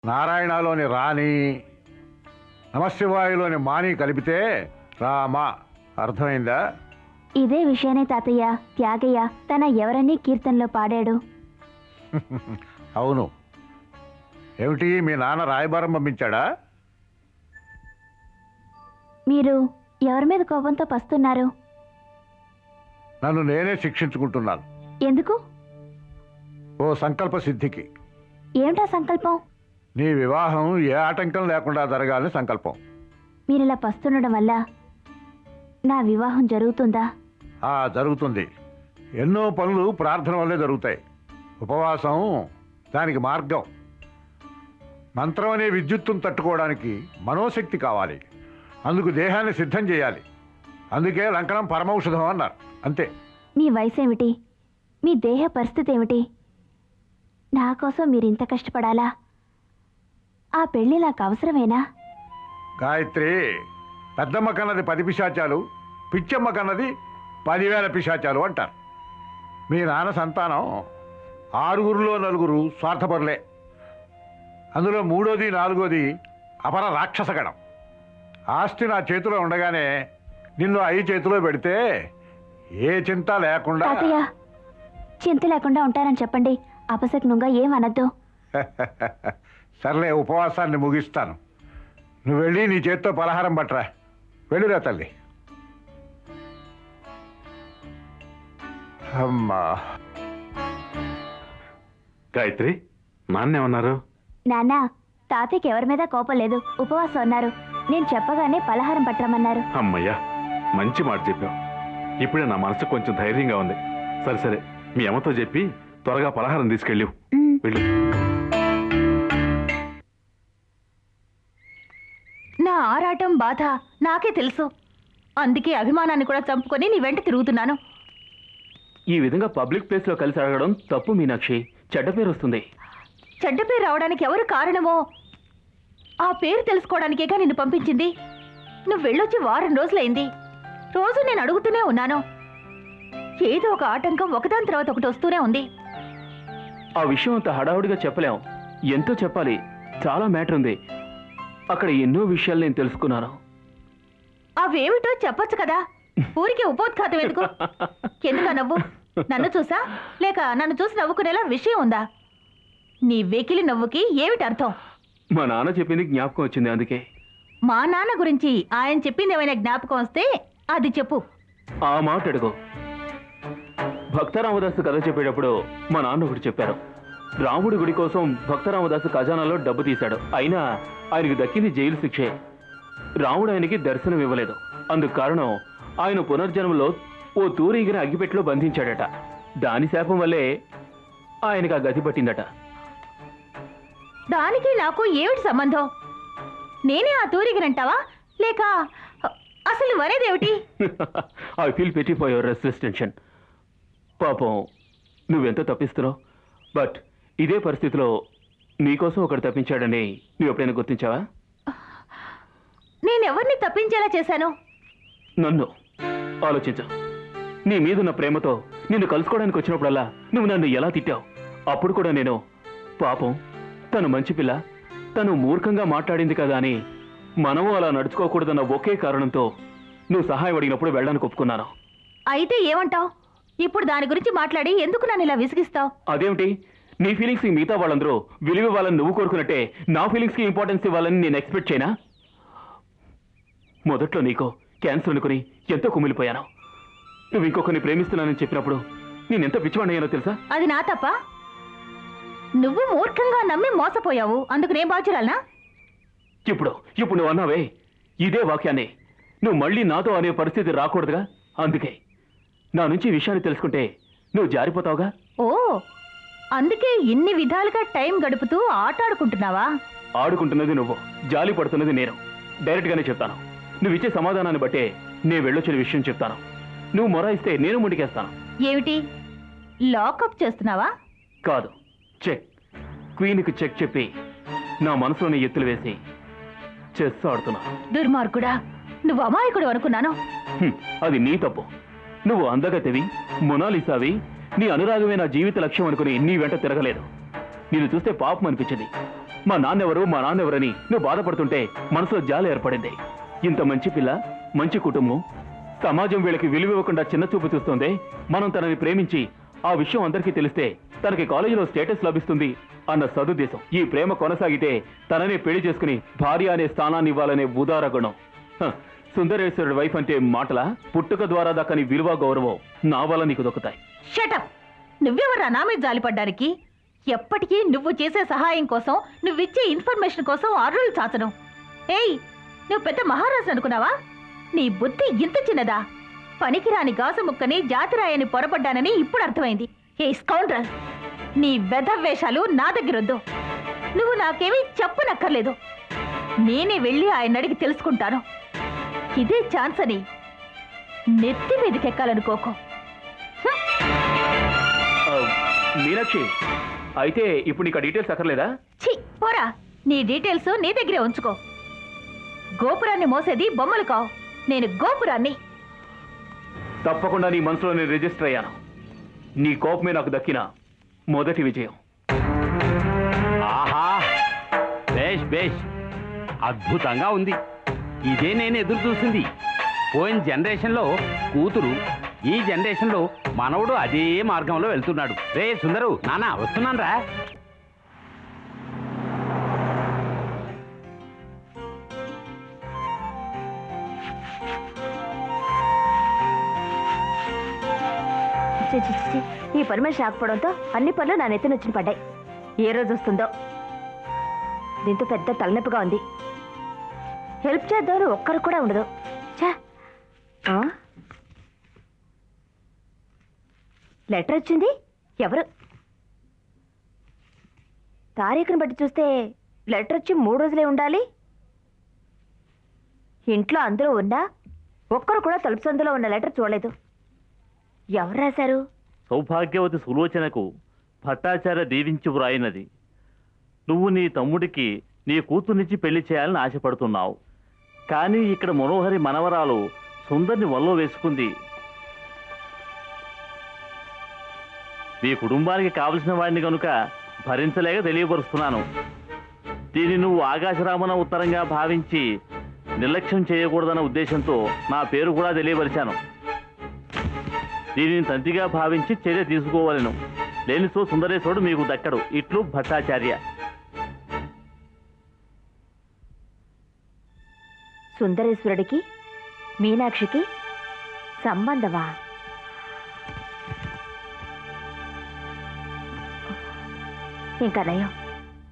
నారాయణలోని రాణి, నమశివాయులోని మాని కలిపితే రామ. అర్థమైందా? ఇదే విషయాన్ని తాతయ్య త్యాగయ్య తన ఎవరన్నీ కీర్తనలో పాడాడు. అవును. ఏమిటి, మీ నాన్న రాయబారం పంపించాడా? మీరు ఎవరి మీద కోపంతో పస్తున్నారు? నన్ను నేనే శిక్షించుకుంటున్నాను. ఎందుకు? ఓ సంకల్ప సిద్ధికి. ఏమిటా సంకల్పం? నీ వివాహం ఏ ఆటంకం లేకుండా జరగాలని సంకల్పం. మీరిలా పస్తుండడం వల్ల నా వివాహం జరుగుతుందా? జరుగుతుంది. ఎన్నో పనులు ప్రార్థన వల్లే జరుగుతాయి. ఉపవాసం దానికి మార్గం. మంత్రం అనే విద్యుత్తును తట్టుకోవడానికి మనోశక్తి కావాలి. అందుకు దేహాన్ని సిద్ధం చేయాలి. అందుకే లంకనం పరమౌషధం అన్నారు. అంతే. మీ వయసు ఏమిటి? మీ దేహ పరిస్థితి ఏమిటి? నా కోసం మీరు ఇంత కష్టపడాలా? ఆ పెళ్లి నాకు అవసరమేనా? గాయత్రి, పెద్దమ్మ కన్నది 10 పిశాచాలు, పిచ్చమ్మ కన్నది 10,000 పిశాచాలు అంటారు. మీ నాన్న సంతానం 6గురిలో 4 స్వార్థపరులే. అందులో 3వది 4వది అపర రాక్షసగణం. ఆస్తి నా చేతిలో ఉండగానే నిన్ను అయి చేతిలో పెడితే ఏ చింత లేకుండా. తాతయ్య, చింత లేకుండా ఉంటానని చెప్పండి. అపశకునంగా ఏమనద్దు. సర్లే, ఉపవాసాన్ని ముగిస్తాను. నువ్వు వెళ్ళి నీ చేత్తో పలహారం పట్టరా. వెళ్ళిరా తల్లి. అమ్మా. గాయత్రి, నాన్నేమన్నారు? నాన్న, తాతయ్యకి ఎవరి మీద కోపం లేదు, ఉపవాసం అన్నారు. నేను చెప్పగానే పలహారం పట్టమన్నారు. అమ్మయ్యా, మంచి మాట చెప్పావు. ఇప్పుడే నా మనసు కొంచెం ధైర్యంగా ఉంది. సరే సరే, మీ అమ్మతో చెప్పి త్వరగా పలహారం తీసుకెళ్ళి వెళ్ళు. నా ఆరాటం బాధ నాకే తెలుసు. అందుకే అభిమానాన్ని కూడా చంపుకొని నీ వెంట తిరుగుతున్నాను. ఈ విధంగా పబ్లిక్ ప్లేస్ లో కలిసి అడగడం తప్పు మీనాక్షి. చెడ్డ పేరు వస్తుంది. చెడ్డ పేరు రావడానికి ఎవరు కారణమో ఆ పేరు తెలుసుకోవడానికేగా నిన్ను పంపించింది. నువ్వు వెళ్ళొచ్చి వారం రోజులైంది. రోజు నేను అడుగుతూనే ఉన్నాను. ఏదో ఒక ఆటంకం ఒకదాని తర్వాత ఒకటి వస్తూనే ఉంది. ఆ విషయం అంత హడావుడిగా చెప్పలేం. ఎంతో చెప్పాలి. చాలా మ్యాటర్ ఉంది. అక్కడ ఎన్నో విషయాలు నేను తెలుసుకున్నాను. అవేమిటో చెప్పొచ్చు కదా. ఊరికి ఉపోద్ఘాతం ఎందుకు? ఎందుకా నవ్వు? నన్ను చూసా లేక నన్ను చూసి నవ్వుకునేలా విషయం ఉందా? నీ వెకిలి నవ్వుకి ఏమిటి అర్థం? మా నాన్న చెప్పింది జ్ఞాపకం వచ్చింది, అందుకే. మా నాన్న గురించి ఆయన చెప్పింది ఏమైనా జ్ఞాపకం వస్తే అది చెప్పు. ఆ మాట అడుగు. భక్తరామదాసు కథ చెప్పేటప్పుడు మా నాన్న ఒకటి చెప్పారు. రాముడి గుడి కోసం భక్తరామదాసు ఖజానాలో డబ్బు తీశాడు. అయినా ఆయనకు దక్కింది జైలు శిక్షే. రాముడు ఆయనకి దర్శనం ఇవ్వలేదు. అందుకు కారణం ఆయన పునర్జన్మలో ఓ తూరీగిన అగ్గిపెట్టెలో బంధించాడట. దాని శాపం వల్లే ఆయనకు ఆ గతి పట్టిందట. దానికి నాకు ఏమిటి సంబంధం? నేనే ఆ తూరిగినంటావా లేక అసలు వరేదేమిటి? ఐ ఫీల్ పెట్టి ఫర్ యువర్ రెసిస్టెన్షన్. పాపం నువ్వెంతో తప్పిస్తున్నావు. బట్ ఇదే పరిస్థితిలో నీకోసం ఒకటి తప్పించాడని నువ్వు ఎప్పుడైనా గుర్తించావా? నేనెవరిని తప్పించేలా చేశాను? నన్ను ఆలోచించు. నీ మీదున్న ప్రేమతో నిన్ను కలుసుకోవడానికి వచ్చినప్పుడల్లా నువ్వు నన్ను ఎలా తిట్టావు. అప్పుడు కూడా నేను పాపం తను మంచి పిల్ల, తను మూర్ఖంగా మాట్లాడింది కదా అని మనము అలా నడుచుకోకూడదన్న ఒకే కారణంతో నువ్వు సహాయం అడిగినప్పుడు వెళ్ళడానికి ఒప్పుకున్నాను. అయితే ఏమంటావు? ఇప్పుడు దాని గురించి మాట్లాడి ఎందుకు నన్ను ఇలా విసిగిస్తావు? అదేమిటి? నీ ఫీలింగ్స్ కి మిగతా వాళ్ళందరూ విలువ ఇవ్వాలని నువ్వు కోరుకున్నట్టే నా ఫీలింగ్స్ కి ఇంపార్టెన్స్ ఇవ్వాలని నేను ఎక్స్పెక్ట్ చేయనా? మొదట్లో నీకో క్యాన్సర్ అనుకుని ఎంతో కుమిలిపోయాను. నువ్వు ఇంకొకరిని ప్రేమిస్తున్నానని చెప్పినప్పుడు నేనెంత పిచ్చివాణ్ణయ్యానో తెలుసా? అది నా తప్ప? నువ్వు మూర్ఖంగా నమ్మి మోసపోయావు. అందుకు నేను బాధ్యురాలనా? ఇప్పుడు నువ్వు అన్నావే ఇదే వాక్యాన్ని నువ్వు మళ్ళీ నాతో అనే పరిస్థితి రాకూడదుగా. అందుకే నా నుంచి ఈ విషయాన్ని తెలుసుకుంటే నువ్వు జారిపోతావుగా. ఓ, అందుకే ఇన్ని విధాలుగా టైం గడుపుతూ ఆటాడుకుంటున్నావా? ఆడుకుంటున్నది నువ్వు, జాలి పడుతున్నది నేను. డైరెక్ట్గానే చెప్తాను. నువ్వు ఇచ్చే సమాధానాన్ని బట్టే నేను వెళ్ళొచ్చిన విషయం చెప్తాను. నువ్వు మొరాయిస్తే నేను ముందుకేస్తాను. ఏమిటి, లాకప్ చేస్తున్నావా? కాదు, చెక్. క్వీన్కి చెక్ చెప్పి నా మనసులోని ఎత్తులు వేసి చెస్ ఆడుతున్నా. దుర్మార్గుడా, నువ్వు అమాయకుడు అనుకున్నాను. అది నీ తప్పు. నువ్వు అందగతివి, మొనాలిసావి, నీ అనురాగమే నా జీవిత లక్ష్యం అనుకుని నీ వెంట తిరగలేదు. నిన్ను చూస్తే పాపం అనిపించింది. మా నాన్నెవరని నువ్వు బాధపడుతుంటే మనసులో జాలి ఏర్పడింది. ఇంత మంచి పిల్ల, మంచి కుటుంబం, సమాజం వీళ్ళకి విలువ ఇవ్వకుండా చిన్న చూపు చూస్తుంది. మనం తనని ప్రేమించి ఆ విషయం అందరికీ తెలిస్తే తనకి కాలేజీలో స్టేటస్ లభిస్తుంది అన్న సదుద్దేశం. ఈ ప్రేమ కొనసాగితే తననే పెళ్లి చేసుకుని భార్య అనే స్థానాన్ని ఇవ్వాలనే ఉదార గుణం. సుందరేశ్వరుడి వైఫ్ అంటే మాటలా? పుట్టుక ద్వారా దక్కని విలువ గౌరవం నా వల్ల నీకు దొక్కుతాయి. షటప్! నువ్వెవరా నా మీద జాలిపడ్డానికి? ఎప్పటికీ నువ్వు చేసే సహాయం కోసం, నువ్విచ్చే ఇన్ఫర్మేషన్ కోసం అర్రులు చాచను. ఏయ్, నువ్వు పెద్ద మహారాజు అనుకున్నావా? నీ బుద్ధి ఇంత చిన్నదా? పనికిరాని గాజు ముక్కని జాతిరాయని పొరపడ్డానని ఇప్పుడు అర్థమైంది. ఏ స్కౌండ్రల్, నీ వెధవేషాలు నా దగ్గరొద్దు. నువ్వు నాకేమీ చెప్పనక్కర్లేదు. నేనే వెళ్ళి ఆయన అడిగి తెలుసుకుంటాను. ఇదే ఛాన్స్ అని నెత్తి మీదకెక్కాలనుకోకు. మీనాక్షి, అయితే ఇప్పుడు నీకు డీటెయిల్స్ అక్కర్లేదా? ఛీ, పోరా. నీ డీటెయిల్స్ నీ దగ్గరే ఉంచుకో. గోపురాన్ని మోసేది బొమ్మలు కావు, నేను గోపురాన్ని. తప్పకుండా నీ మనసులో నేను రిజిస్టర్ అయ్యాను. నీ కోపమే నాకు దక్కిన మొదటి విజయం. ఆహా, బేష్ బేష్, అద్భుతంగా ఉంది. ఇదే నేను ఎదురు చూసింది. పోయిన జనరేషన్లో కూతురు, ఈ జనరేషన్లో మనవడు అదే మార్గంలో వెళ్తున్నాడు. రే సుందరు, నాన్న వస్తున్నాను రా. ఈ పని మనిషి రాకపోవడంతో అన్ని పనులు నా నెత్తిన వచ్చిన పడ్డాయి. ఏ రోజు వస్తుందో. దీంతో పెద్ద తలనొప్పిగా ఉంది. హెల్ప్ చేద్దామని ఒక్కరు కూడా ఉండదు. ఛా! లెటర్ వచ్చింది. ఎవరు? తారీఖుని బట్టి చూస్తే లెటర్ వచ్చి 3 రోజులే ఉండాలి. ఇంట్లో అందరూ ఉన్నా ఒక్కరు కూడా తలుపు సందులో ఉన్న లెటర్ చూడలేదు. ఎవరు రాశారు? సౌభాగ్యవతి సులోచనకు భట్టాచార్య దీవించి వ్రాయినది. నువ్వు నీ తమ్ముడికి నీ కూతుర్నిచ్చి పెళ్లి చేయాలని ఆశపడుతున్నావు. కానీ ఇక్కడ మనోహరి మనవరాలు సుందర్ని వల్లో వేసుకుంది. మీ కుటుంబానికి కావలసిన వాడిని కనుక భరించలేక తెలియపరుస్తున్నాను. దీన్ని నువ్వు ఆకాశరామన ఉత్తరంగా భావించి నిర్లక్ష్యం చేయకూడదన్న ఉద్దేశంతో నా పేరు కూడా తెలియపరిచాను. దీనిని తంతిగా భావించి చర్య తీసుకోవాలను. లేనిసో సుందరేశ్వరుడు మీకు దక్కడు. ఇట్లు భట్టాచార్య. సుందరేశ్వరుడికి మీనాక్షికి సంబంధమా? ఇంకా నయం,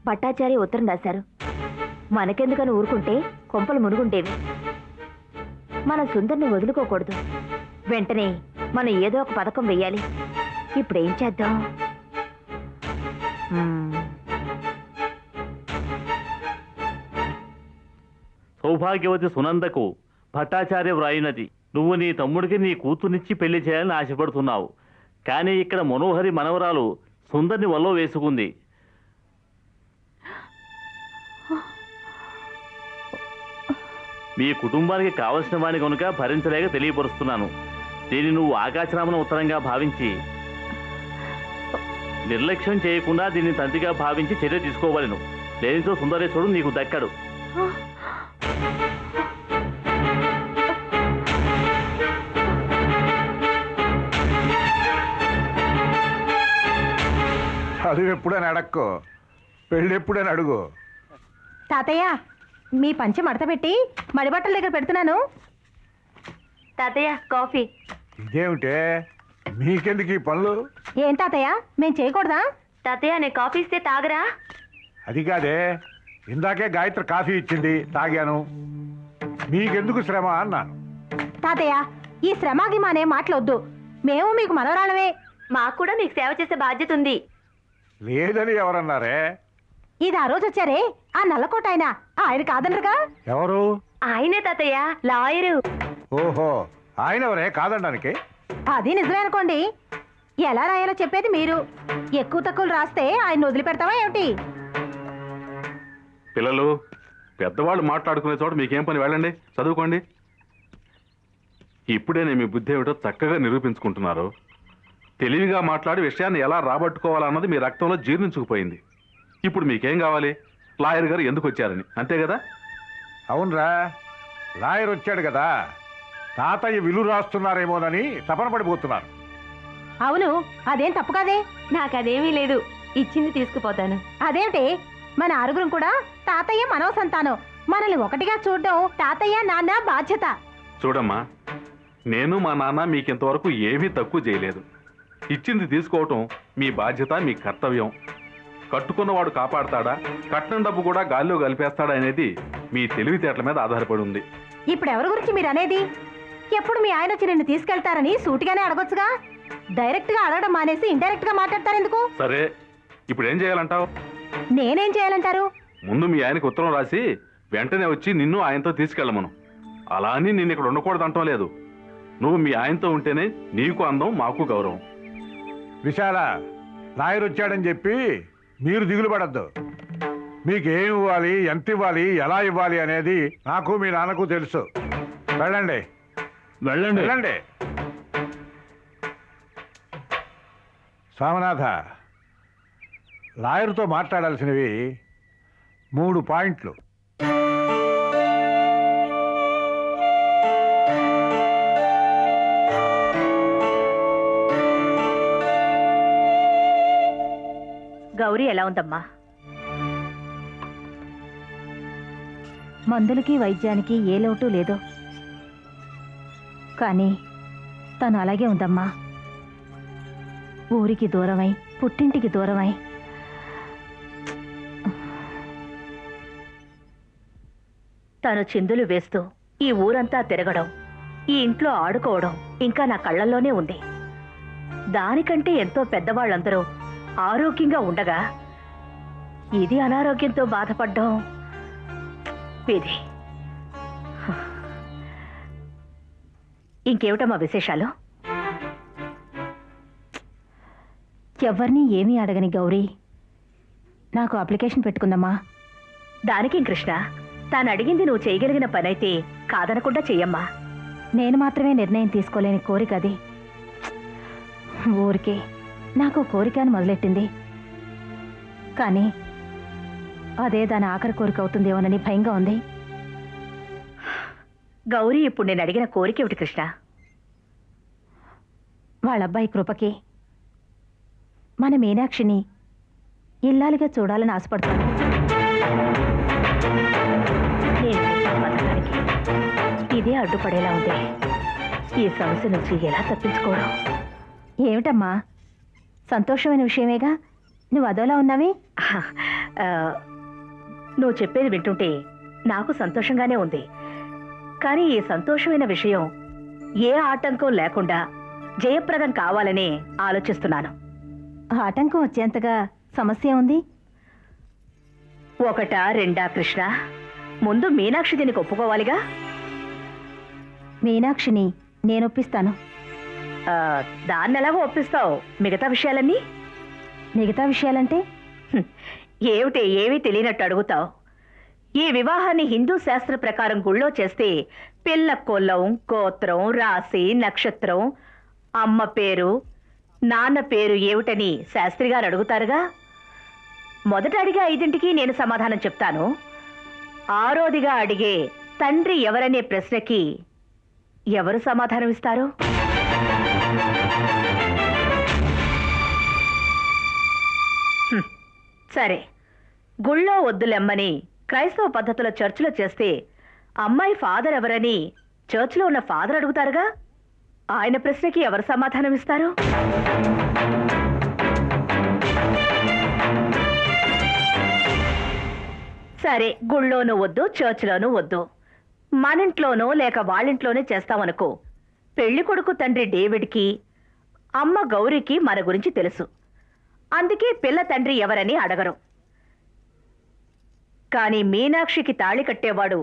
భట్టాచార్య ఉత్తరం రాశారు. మనకెందుకని ఊరుకుంటే కొంపలు మునుగుంటేవి. మన సుందర్ని వదులుకోకూడదు. వెంటనే మనం ఏదో ఒక పథకం వెయ్యాలి. ఇప్పుడేం చేద్దాం? సౌభాగ్యవతి సునందకు భట్టాచార్య వ్రాయినది. నువ్వు నీ తమ్ముడికి నీ కూతుర్నిచ్చి పెళ్లి చేయాలని ఆశపడుతున్నావు. కానీ ఇక్కడ మనోహరి మనవరాలు సుందర్ని వల్లో వేసుకుంది. మీ కుటుంబానికి కావలసిన వాడిని కనుక భరించలేక తెలియపరుస్తున్నాను. దీన్ని నువ్వు ఆకాశరామన ఉత్తరంగా భావించి నిర్లక్ష్యం చేయకుండా దీన్ని తంతిగా భావించి చర్య తీసుకోవాలను. లేనితో సుందరేశ్వరుడు నీకు దక్కడు. చదువు ఎప్పుడని అడక్కో, పెళ్ళి ఎప్పుడని అడుగు. తాతయ్య, మీ పంచె మడత పెట్టి మడిబట్టల దగ్గర పెడుతున్నాను. తాతయ్య, కాఫీ. ఇదేమిటే, మీకెందుకు ఈ పనులు? ఏం తాతయ్య, మేం చేయకూడదా? తాతయ్య, నేను కాఫీ ఇస్తే తాగరా? అది కాదే, ఇందాకే గాయత్రి కాఫీ ఇచ్చింది, తాగాను. మీకెందుకు శ్రమ అన్నాను. తాతయ్య, ఈ శ్రమాగిమానే మాటలొద్దు. మేము మీకు మనవరాలమే. మాకు కూడా మీకు సేవ చేసే బాధ్యత ఉంది. లేదని ఎవరన్నారే? ఇది ఆ రోజు వచ్చారే, ఆ నల్లకోట ఆయన కాదనరుగా? ఎవరు? ఆయనే తాతయ్య, లాయరు. ఓహో, ఆయన ఎవరే కాదనడానికి? అది నిజమే అనుకోండి. ఎలా రాయాలో చెప్పేది మీరు. ఎక్కువ తక్కువలు రాస్తే ఆయన వదిలిపెడతావా ఏమిటి? పిల్లలు, పెద్దవాళ్ళు మాట్లాడుకునే చోట మీకేం పని, వెళ్ళండి చదువుకోండి. ఇప్పుడే నేను మీ బుద్ధి ఏమిటో చక్కగా నిరూపించుకుంటున్నారు. తెలివిగా మాట్లాడి విషయాన్ని ఎలా రాబట్టుకోవాలన్నది మీ రక్తంలో జీర్ణించుకుపోయింది. ఇప్పుడు మీకేం కావాలి? లాయర్ గారు ఎందుకు వచ్చారని, అంతే కదా? అవునరా, లాయర్ వచ్చాడు కదా, తాతయ్య విలు రాస్తున్నారేమోనని తపన పడిపోతున్నారు. అవును, అదేం తప్పు కాదే. నాకదేమీ లేదు, ఇచ్చింది తీసుకుపోతాను. అదేమిటి, మన ఆరుగురం కూడా తాతయ్య మనవ సంతానం. మనల్ని ఒకటిగా చూడడం తాతయ్య నాన్న బాధ్యత. చూడమ్మా, నేను మా నాన్న మీకింతవరకు ఏమీ తక్కువ చేయలేదు. ఇచ్చింది తీసుకోవటం మీ బాధ్యత, మీ కర్తవ్యం. కట్టుకున్నవాడు కాపాడతాడా, కట్నం డబ్బు కూడా గాల్లో కలిపేస్తాడా అనేది మీ తెలివితేటల మీద ఆధారపడి ఉంది. ఇప్పుడు ఎవరి గురించి మీరు అనేది? ఎప్పుడు మీ ఆయన వచ్చి నిన్ను తీసుకెళ్తారని సూటిగానే అడగొచ్చుగా. డైరెక్ట్ గా అడగడం మానేసి ఇండైరెక్ట్ గా మాట్లాడతారు ఎందుకు? సరే, ఇప్పుడు ఏం చేయాలంటావు? నేనేం చేయాలంటారు? ముందు మీ ఆయనకు ఉత్తరం రాసి వెంటనే వచ్చి నిన్ను ఆయనతో తీసుకెళ్ళమను. అలా అని నిన్ను ఇక్కడ ఉండకూడదు అంటం లేదు. నువ్వు మీ ఆయనతో ఉంటేనే నీకు అందం, మాకు గౌరవం. విశాల, లాయర్ వచ్చాడని చెప్పి మీరు దిగులు పడద్దు. మీకేం ఇవ్వాలి, ఎంత ఇవ్వాలి, ఎలా ఇవ్వాలి అనేది నాకు మీ నాన్నకు తెలుసు. వెళ్ళండి వెళ్ళండి. వెళ్ళండి. సోమనాథ, లాయర్తో మాట్లాడాల్సినవి 3 పాయింట్లు. గౌరీ ఎలా ఉందమ్మా? మందులకి వైద్యానికి ఏ లోటు లేదు, కానీ తను అలాగే ఉందమ్మా. ఊరికి దూరమై, పుట్టింటికి దూరమై. తను చిందులు వేస్తూ ఈ ఊరంతా తిరగడం, ఈ ఇంట్లో ఆడుకోవడం ఇంకా నా కళ్ళల్లోనే ఉంది. దానికంటే ఎంతో పెద్దవాళ్ళందరూ ఆరోగ్యంగా ఉండగా ఇది అనారోగ్యంతో బాధపడ్డం ఇది. ఇంకేమిటమ్మా విశేషాలు? ఎవరిని ఏమీ అడగని గౌరీ నాకు అప్లికేషన్ పెట్టుకుందమ్మా. దానికేం కృష్ణ, తాను అడిగింది నువ్వు చేయగలిగిన పనైతే కాదనకుండా చెయ్యమ్మా. నేను మాత్రమే నిర్ణయం తీసుకోలేని కోరిక అది. ఊరికే నాకు కోరిక అని మొదలెట్టింది, కానీ అదే దాని ఆఖరి కోరిక అవుతుందేమోనని భయంగా ఉంది. గౌరీ, ఇప్పుడు నేను అడిగిన కోరిక ఏమిటి కృష్ణ? వాళ్ళ అబ్బాయి కృపకి మన మీనాక్షిని ఇల్లాలుగా చూడాలని ఆశపడతాను. నేను చేసిన పథకానికి ఇదే అడ్డుపడేలా ఉంది. ఈ సమస్య నుంచి ఎలా తప్పించుకోవడం? ఏమిటమ్మా, సంతోషమైన విషయమేగా, నువ్వు అదోలా ఉన్నావి. ఆ, నువ్వు చెప్పేది వింటుంటే నాకు సంతోషంగానే ఉంది. కానీ ఈ సంతోషమైన విషయం ఏ ఆటంకం లేకుండా జయప్రదం కావాలని ఆలోచిస్తున్నాను. ఆటంకం వచ్చేంతగా సమస్య ఉంది. 1, 2 కృష్ణ, ముందు మీనాక్షి దీనికి ఒప్పుకోవాలిగా. మీనాక్షిని నేనొప్పిస్తాను. దాన్ని ఎలాగో ఒప్పిస్తావు? మిగతా విషయాలన్నీ? మిగతా విషయాలంటే? ఏమిటి, ఏమీ తెలియనట్టు అడుగుతావు? ఈ వివాహాన్ని హిందూ శాస్త్ర ప్రకారం గుళ్ళో చేస్తే పిల్ల కొల్లం, గోత్రం, రాశి, నక్షత్రం, అమ్మ పేరు, నాన్న పేరు ఏమిటని శాస్త్రి గారు అడుగుతారుగా. మొదట అడిగే 5ంటికి నేను సమాధానం చెప్తాను. 6వదిగా అడిగే తండ్రి ఎవరనే ప్రశ్నకి ఎవరు సమాధానం ఇస్తారు? సరే, గుళ్ళో వద్దులెమ్మని క్రైస్తవ పద్ధతిలో చర్చిలో చేస్తే అమ్మాయి ఫాదర్ ఎవరని చర్చిలో ఉన్న ఫాదర్ అడుగుతారుగా. ఆయన ప్రశ్నకి ఎవరు సమాధానం ఇస్తారు? సరే, గుళ్ళోనూ వద్దు, చర్చిలోనూ వద్దు, మనింట్లోనో లేక వాళ్ళింట్లోనే చేస్తామనుకో. పెళ్లి కొడుకు తండ్రి డేవిడ్కి, అమ్మ గౌరీకి మన గురించి తెలుసు. అందుకే పిల్ల తండ్రి ఎవరని అడగరు. కానీ మీనాక్షికి తాళి కట్టేవాడు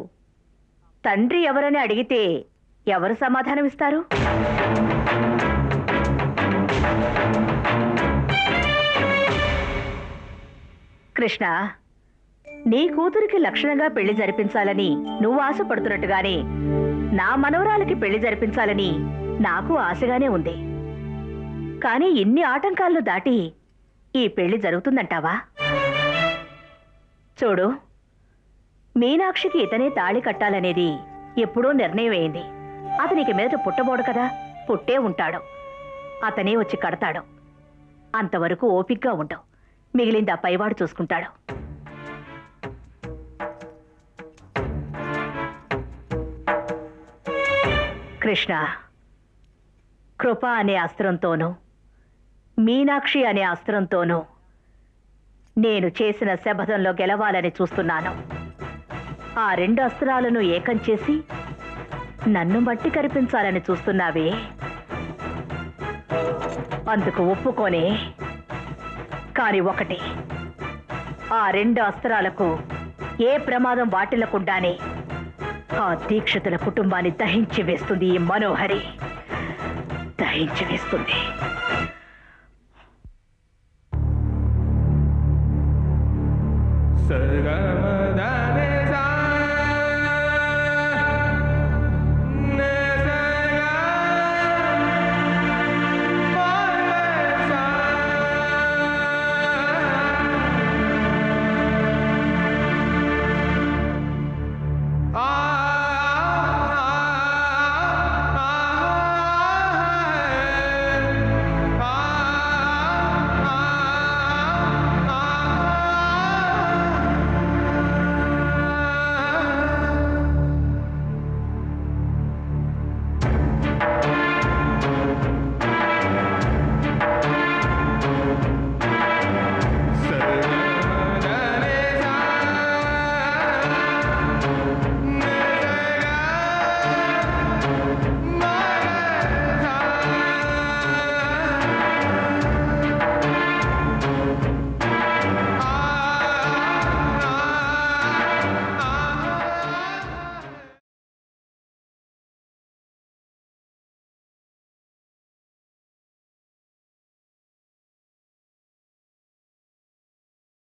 తండ్రి ఎవరని అడిగితే ఎవరు సమాధానం ఇస్తారు? కృష్ణ, నీ కూతురికి లక్షణంగా పెళ్లి జరిపించాలని నువ్వు ఆశపడుతున్నట్టుగానే నా మనవరాలకి పెళ్లి జరిపించాలని నాకు ఆశగానే ఉంది. కానీ ఇన్ని ఆటంకాలను దాటి ఈ పెళ్లి జరుగుతుందంటావా? చూడు, మీనాక్షికి ఇతనే తాళి కట్టాలనేది ఎప్పుడూ నిర్ణయం అయింది. అతనికి మీద పుట్టబోడు కదా, పుట్టే ఉంటాడు. అతనే వచ్చి కడతాడు. అంతవరకు ఓపిగ్గా ఉండవు. మిగిలింది ఆ పైవాడు చూసుకుంటాడు. కృష్ణ, కృప అనే అస్త్రంతోనూ మీనాక్షి అనే అస్త్రంతోనూ నేను చేసిన శపథంలో గెలవాలని చూస్తున్నాను. ఆ 2 అస్త్రాలను ఏకం చేసి నన్ను మట్టి కరిపించాలని చూస్తున్నావే, అందుకు ఒప్పుకోనే. కాని ఒకటి, ఆ 2 అస్త్రాలకు ఏ ప్రమాదం వాటిల్లకుండానే ఆ దీక్షితుల కుటుంబాన్ని దహించి వేస్తుంది ఈ మనోహరి, దహించి వేస్తుంది.